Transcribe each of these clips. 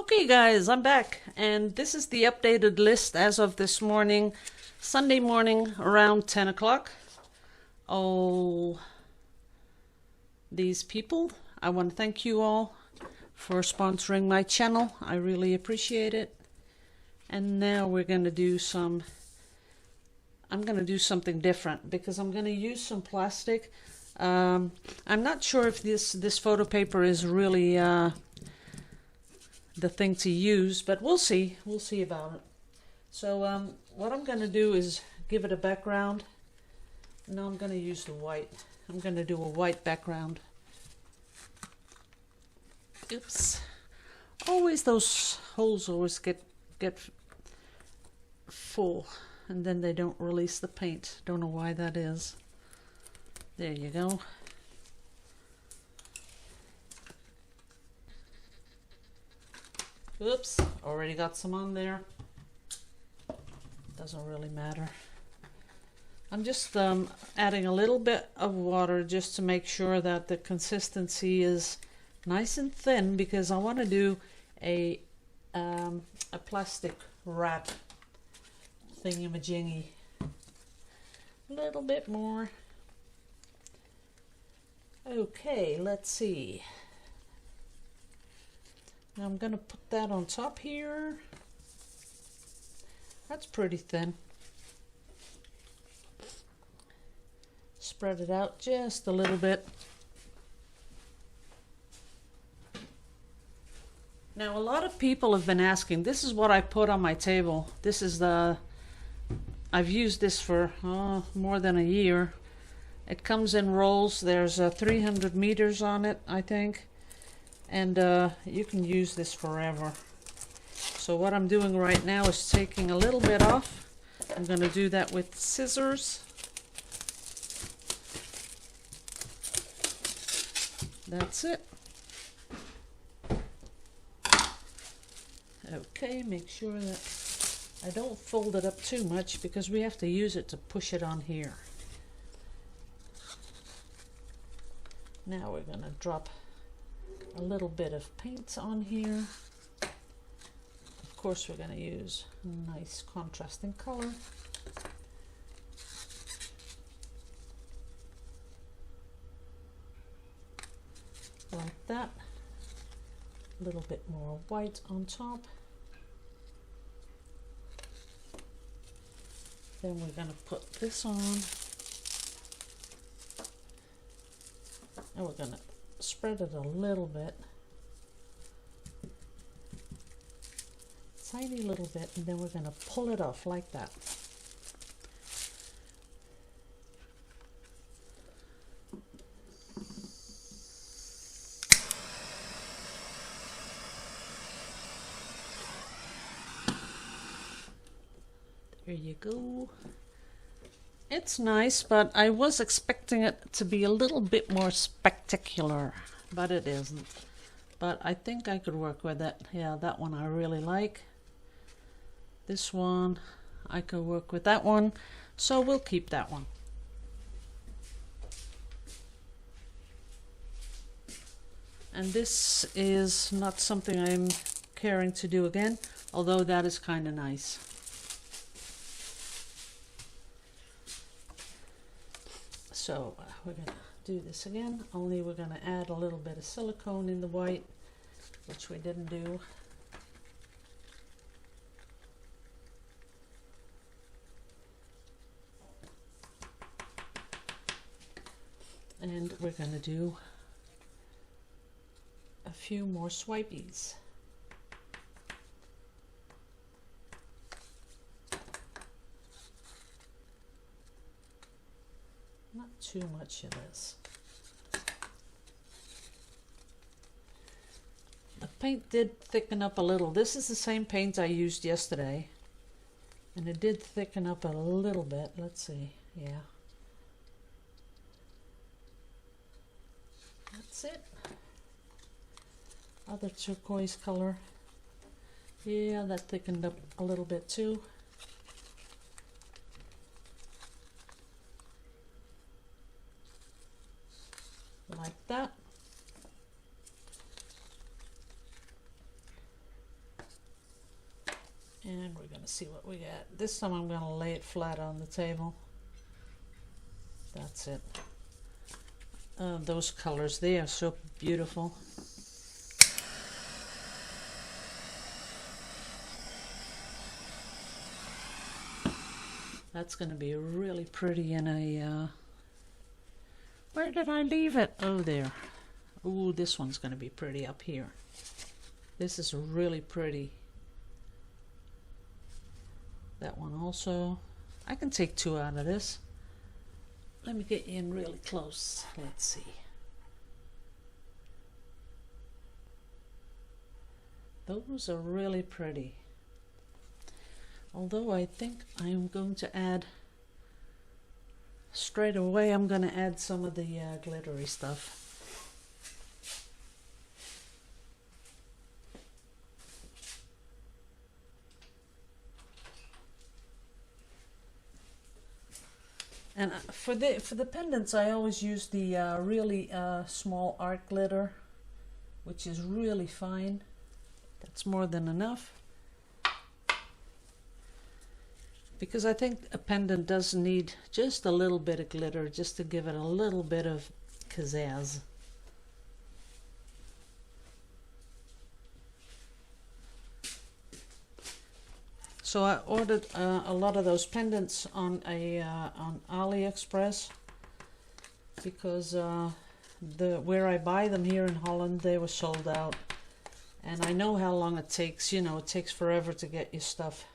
Okay guys, I'm back, and this is the updated list as of this morning, Sunday morning around 10 o'clock. Oh, these people, I want to thank you all for sponsoring my channel. I really appreciate it. And now we're going to do I'm going to do something different because I'm going to use some plastic. I'm not sure if this photo paper is really the thing to use, but we'll see. We'll see about it. So what I'm going to do is give it a background. Now I'm going to use the white. I'm going to do a white background. Oops. Always those holes always get full, and then they don't release the paint. Don't know why that is. There you go. Oops, already got some on there. Doesn't really matter. I'm just adding a little bit of water just to make sure that the consistency is nice and thin, because I want to do a plastic wrap thingy-majingy. A little bit more. Okay, let's see. Now I'm going to put that on top here. That's pretty thin. Spread it out just a little bit. Now a lot of people have been asking, this is what I put on my table. This is I've used this for more than a year. It comes in rolls. There's 300 meters on it, I think. And you can use this forever. So what I'm doing right now is taking a little bit off. I'm going to do that with scissors. That's it. Okay, make sure that I don't fold it up too much because we have to use it to push it on here. Now we're going to drop a little bit of paint on here. Of course, we're going to use a nice contrasting color. Like that. A little bit more white on top. Then we're going to put this on. And we're going to spread it a little bit. Tiny little bit, and then we're going to pull it off like that. There you go. It's nice, but I was expecting it to be a little bit more spectacular, but it isn't. But I think I could work with it. Yeah, that one I really like. This one, I could work with that one, so we'll keep that one. And this is not something I'm caring to do again, although that is kind of nice. So we're going to do this again, only we're going to add a little bit of silicone in the white, which we didn't do. And we're going to do a few more swipies. Not too much of this. The paint did thicken up a little. This is the same paint I used yesterday, and it did thicken up a little bit. Let's see. Yeah. That's it. Other turquoise color. Yeah, that thickened up a little bit too. Like that. And we're going to see what we got. This time I'm going to lay it flat on the table. That's it. Those colors, they are so beautiful. That's going to be really pretty in a... where did I leave it? Oh, there. Ooh, this one's going to be pretty up here. This is really pretty. That one also. I can take two out of this. Let me get you in really close. Let's see. Those are really pretty. Although I think I'm going to add, straight away I'm going to add some of the glittery stuff. And for the pendants, I always use the really small art glitter, which is really fine. That's more than enough. Because I think a pendant does need just a little bit of glitter, just to give it a little bit of pizzazz. So I ordered a lot of those pendants on on AliExpress, because where I buy them here in Holland, they were sold out. And I know how long it takes. You know, it takes forever to get your stuff.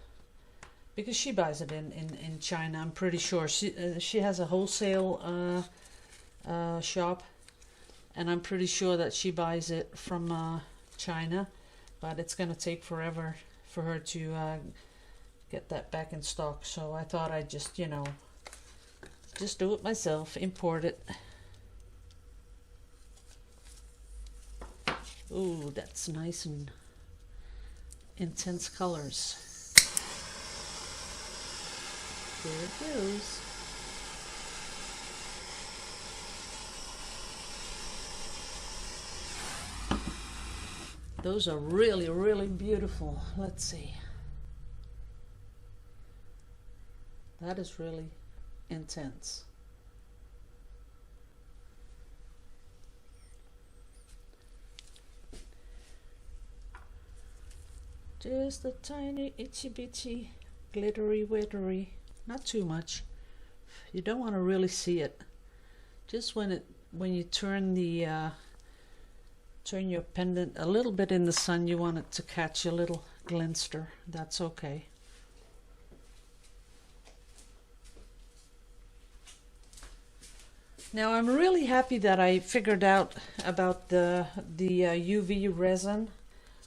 Because she buys it in China, I'm pretty sure. She has a wholesale shop, and I'm pretty sure that she buys it from China, but it's going to take forever for her to get that back in stock. So I thought I'd just, you know, just do it myself, import it. Ooh, that's nice and intense colors. There it goes. Those are really, really beautiful. Let's see. That is really intense. Just a tiny itsy bitsy glittery wittery. Not too much. You don't want to really see it. Just when you turn the turn your pendant a little bit in the sun, you want it to catch a little glinster. That's okay. Now I'm really happy that I figured out about the UV resin.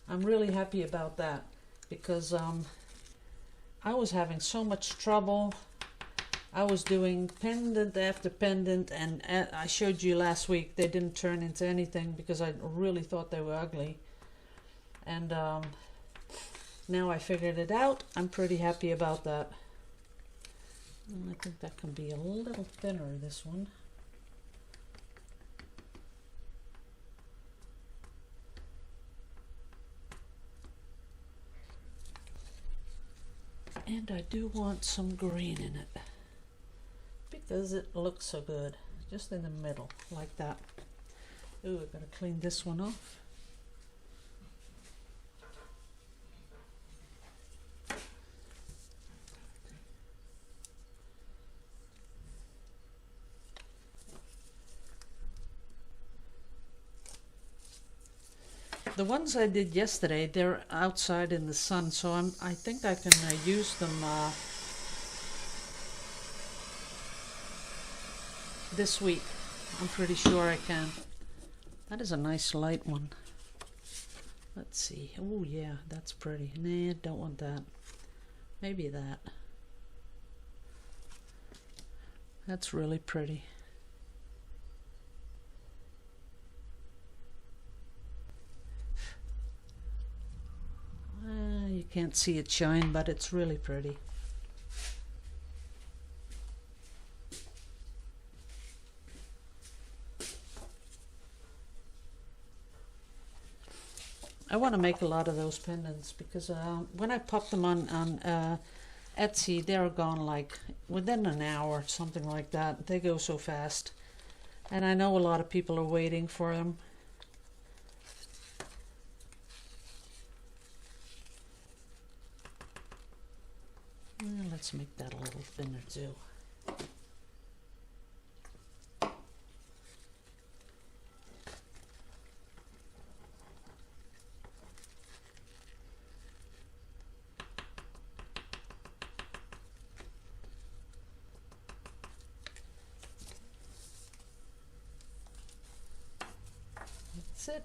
I'm really happy about that, because I was having so much trouble. I was doing pendant after pendant, and I showed you last week they didn't turn into anything because I really thought they were ugly. And now I figured it out. I'm pretty happy about that. I think that can be a little thinner, this one. And I do want some green in it, because it looks so good, just in the middle, like that. Ooh, I gotta clean this one off. The ones I did yesterday, they're outside in the sun, so I think I can use them this week. I'm pretty sure I can. That is a nice light one. Let's see. Oh yeah, that's pretty. Nah, don't want that. Maybe that. That's really pretty. You can't see it shine, but it's really pretty. I want to make a lot of those pendants because when I pop them on Etsy, they're gone like within an hour, something like that. They go so fast. And I know a lot of people are waiting for them. Let's make that a little thinner too. That's it.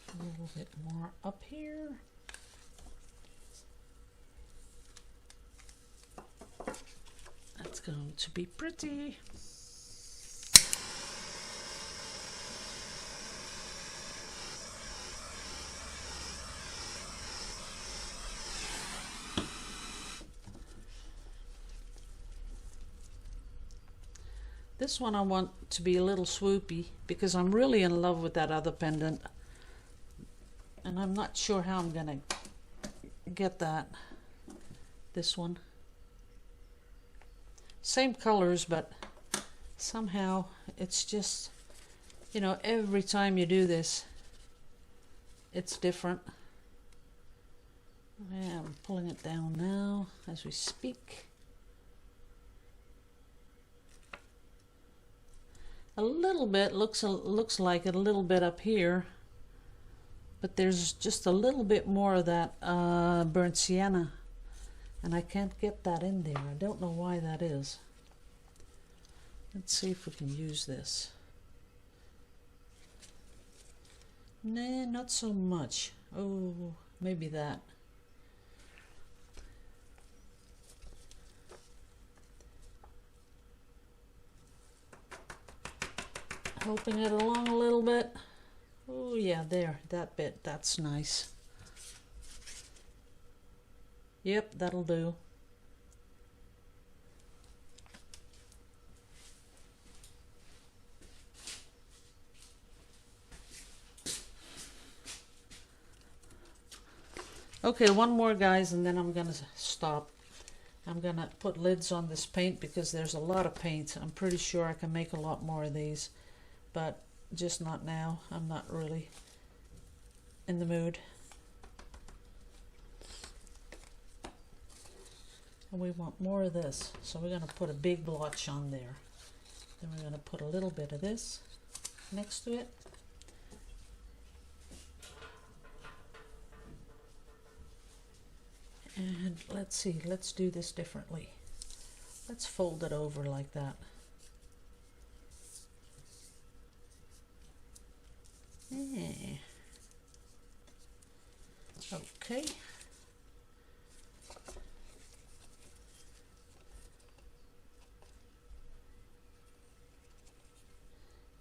A little bit more up here. That's going to be pretty. This one I want to be a little swoopy because I'm really in love with that other pendant. And I'm not sure how I'm gonna get that. This one. Same colors, but somehow it's just, you know, every time you do this, it's different. Yeah, I'm pulling it down now as we speak. A little bit looks like it a little bit up here, but there's just a little bit more of that burnt sienna, and I can't get that in there. I don't know why that is. Let's see if we can use this. Nah, not so much. Oh, maybe that. Helping it along a little bit. Oh yeah, there, that bit, that's nice. Yep, that'll do. Okay, one more, guys, and then I'm gonna stop. I'm gonna put lids on this paint because there's a lot of paint. I'm pretty sure I can make a lot more of these, but just not now. I'm not really in the mood. And we want more of this, so we're going to put a big blotch on there. Then we're going to put a little bit of this next to it. And let's see, let's do this differently. Let's fold it over like that. Yeah. Okay.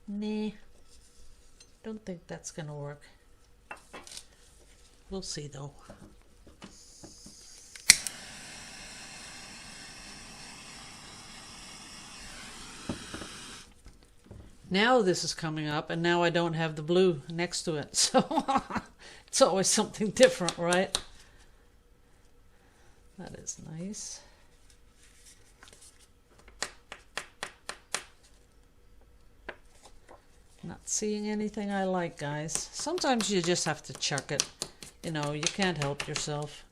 Nah, don't think that's gonna work. We'll see though. Now this is coming up, and now I don't have the blue next to it, so it's always something different, right? That is nice. Not seeing anything I like, guys. Sometimes you just have to chuck it. You know, you can't help yourself.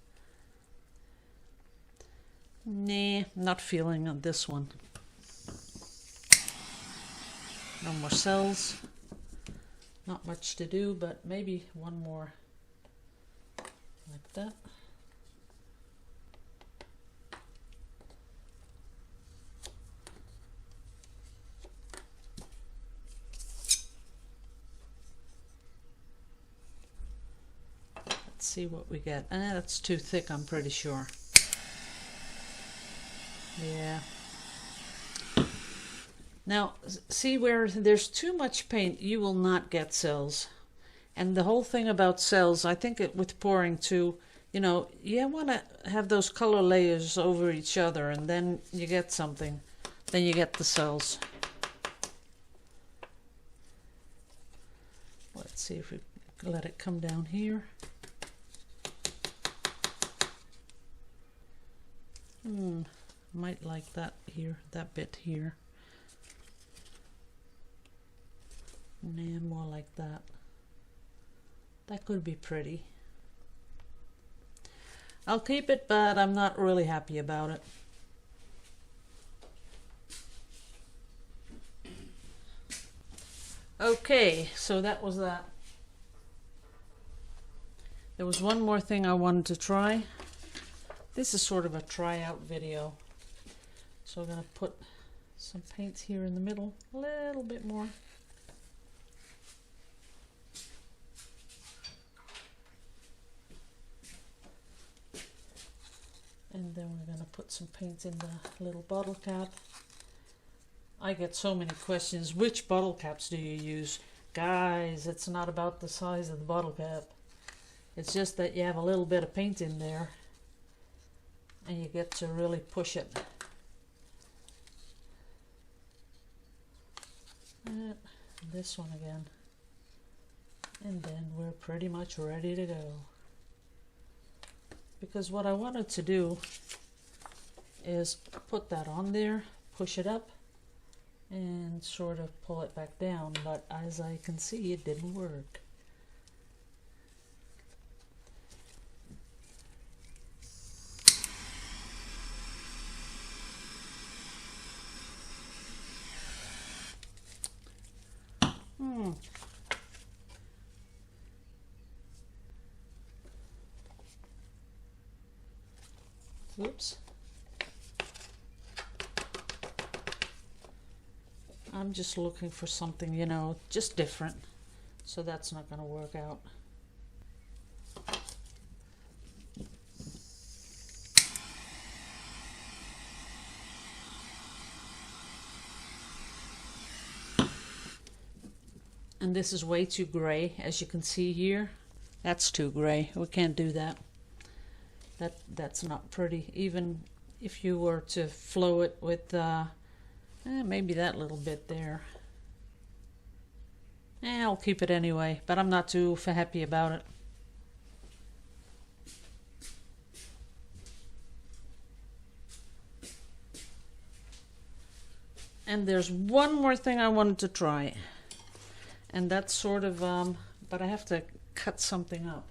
Nah, not feeling on this one. No more cells. Not much to do, but maybe one more like that. Let's see what we get. That's too thick, I'm pretty sure. Yeah. Now, see where there's too much paint, you will not get cells. And the whole thing about cells, I think with pouring too, you know, you want to have those color layers over each other, and then you get something. Then you get the cells. Let's see if we let it come down here. Might like that here, that bit here. Nah, more like that. That could be pretty. I'll keep it, but I'm not really happy about it. Okay, so that was that. There was one more thing I wanted to try. This is sort of a tryout video. So I'm going to put some paints here in the middle, a little bit more. And then we're going to put some paint in the little bottle cap. I get so many questions. Which bottle caps do you use? Guys, it's not about the size of the bottle cap. It's just that you have a little bit of paint in there and you get to really push it. And this one again. And then we're pretty much ready to go. Because what I wanted to do is put that on there, push it up, and sort of pull it back down, but as I can see, it didn't work. Oops. I'm just looking for something, you know, just different. So that's not going to work out. And this is way too gray, as you can see here. That's too gray. We can't do that. That's not pretty. Even if you were to flow it with maybe that little bit there. I'll keep it anyway, but I'm not too happy about it. And there's one more thing I wanted to try. And that's sort of, but I have to cut something up.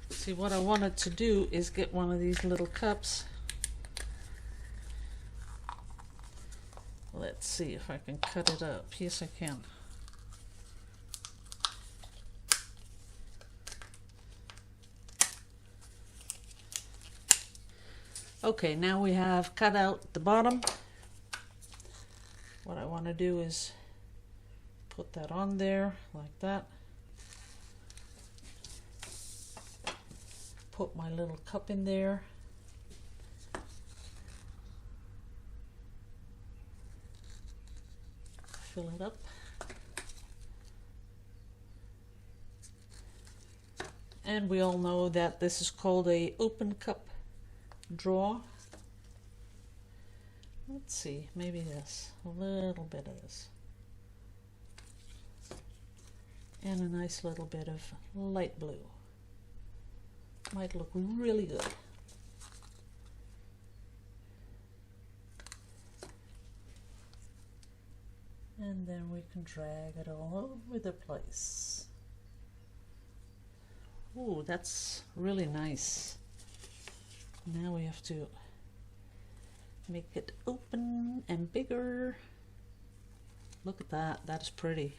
See, what I wanted to do is get one of these little cups. Let's see if I can cut it up. Yes, I can. Okay, now we have cut out the bottom. What I want to do is put that on there like that. Put my little cup in there. Fill it up. And we all know that this is called a open cup draw. Let's see, maybe this, a little bit of this. And a nice little bit of light blue. Might look really good. And then we can drag it all over the place. Ooh, that's really nice. Now we have to make it open and bigger. Look at that, that is pretty.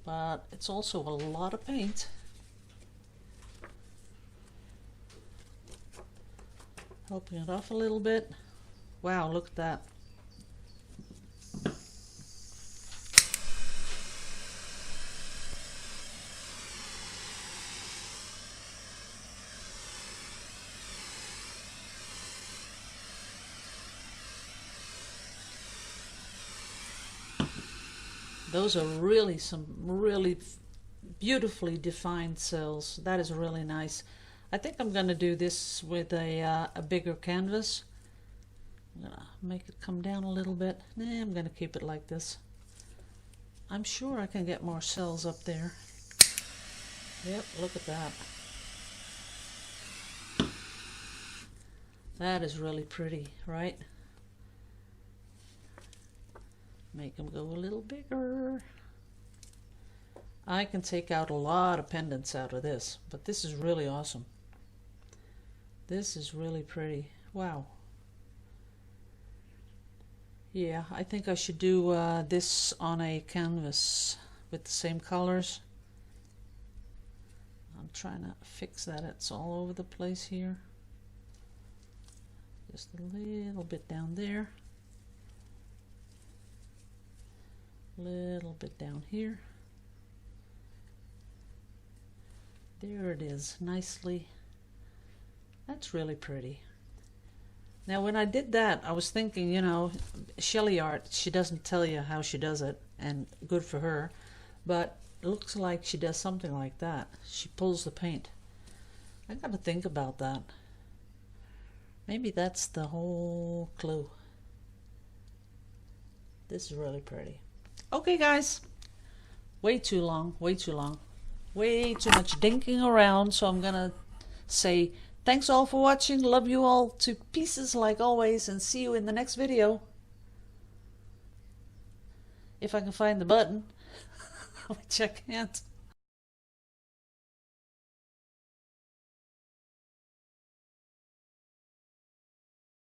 But it's also a lot of paint. Helping it off a little bit. Wow, look at that. Those are really some really beautifully defined cells. That is really nice. I think I'm going to do this with a bigger canvas. I'm going to make it come down a little bit. Nah, I'm going to keep it like this. I'm sure I can get more cells up there. Yep, look at that. That is really pretty, right? Make them go a little bigger. I can take out a lot of pendants out of this, but this is really awesome. This is really pretty. Wow. Yeah, I think I should do this on a canvas with the same colors. I'm trying to fix that. It's all over the place here. Just a little bit down there. Little bit down here. There it is, nicely. That's really pretty. Now when I did that, I was thinking, you know, Shelley art, she doesn't tell you how she does it, and good for her, but it looks like she does something like that. She pulls the paint. I gotta think about that. Maybe that's the whole clue. This is really pretty. Okay guys, way too long, way too long. Way too much dinking around, so I'm gonna say thanks all for watching. Love you all to pieces like always, and see you in the next video. If I can find the button, which I can't.